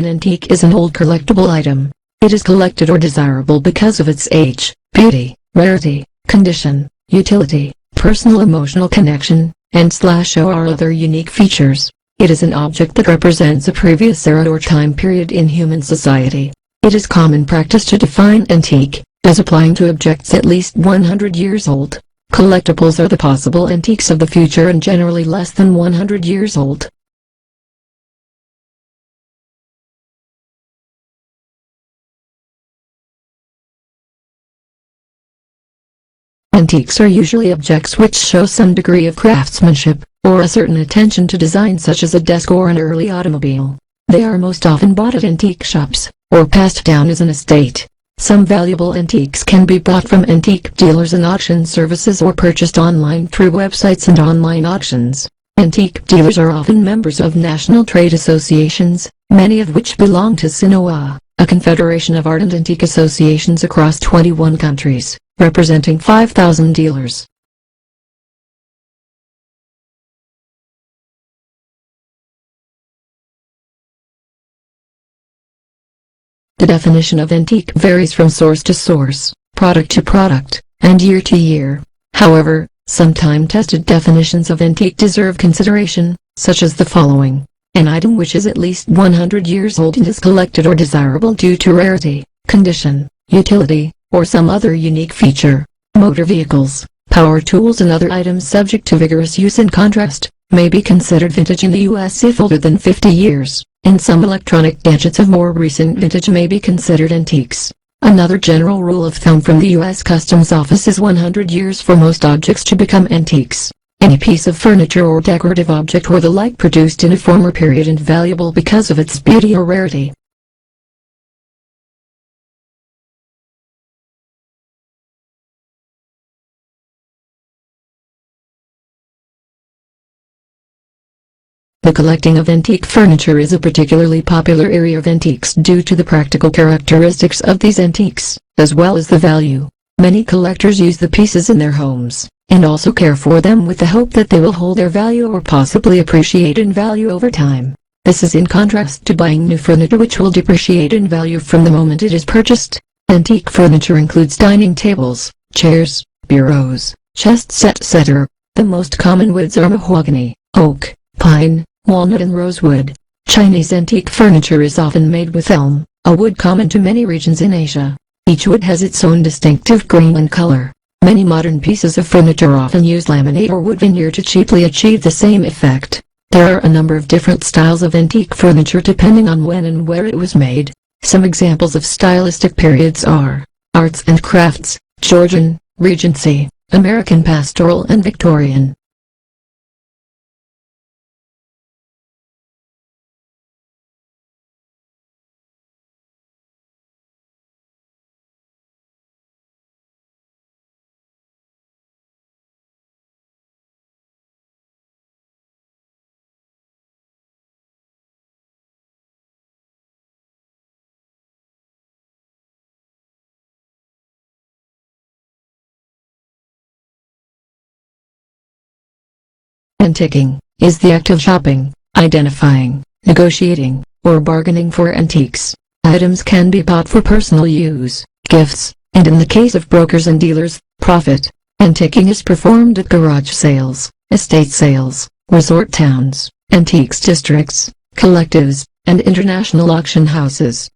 An antique is an old collectible item. It is collected or desirable because of its age, beauty, rarity, condition, utility, personal emotional connection, and/or other unique features. It is an object that represents a previous era or time period in human society. It is common practice to define antique as applying to objects at least 100 years old. Collectibles are the possible antiques of the future and generally less than 100 years old. Antiques are usually objects which show some degree of craftsmanship, or a certain attention to design, such as a desk or an early automobile. They are most often bought at antique shops, or passed down as an estate. Some valuable antiques can be bought from antique dealers and auction services or purchased online through websites and online auctions. Antique dealers are often members of national trade associations, many of which belong to SINOA, a confederation of art and antique associations across 21 countries, representing 5,000 dealers. The definition of antique varies from source to source, product to product, and year to year. However, some time-tested definitions of antique deserve consideration, such as the following. An item which is at least 100 years old and is collected or desirable due to rarity, condition, utility, or some other unique feature. Motor vehicles, power tools and other items subject to vigorous use, in contrast, may be considered vintage in the U.S. if older than 50 years, and some electronic gadgets of more recent vintage may be considered antiques. Another general rule of thumb from the U.S. Customs Office is 100 years for most objects to become antiques. Any piece of furniture or decorative object or the like produced in a former period and valuable because of its beauty or rarity. The collecting of antique furniture is a particularly popular area of antiques due to the practical characteristics of these antiques, as well as the value. Many collectors use the pieces in their homes, and also care for them with the hope that they will hold their value or possibly appreciate in value over time. This is in contrast to buying new furniture, which will depreciate in value from the moment it is purchased. Antique furniture includes dining tables, chairs, bureaus, chests, etc. The most common woods are mahogany, oak, pine, walnut and rosewood. Chinese antique furniture is often made with elm, a wood common to many regions in Asia. Each wood has its own distinctive grain and color. Many modern pieces of furniture often use laminate or wood veneer to cheaply achieve the same effect. There are a number of different styles of antique furniture depending on when and where it was made. Some examples of stylistic periods are Arts and Crafts, Georgian, Regency, American Pastoral and Victorian. Antiquing is the act of shopping, identifying, negotiating, or bargaining for antiques. Items can be bought for personal use, gifts, and in the case of brokers and dealers, profit. Antiquing is performed at garage sales, estate sales, resort towns, antiques districts, collectives, and international auction houses.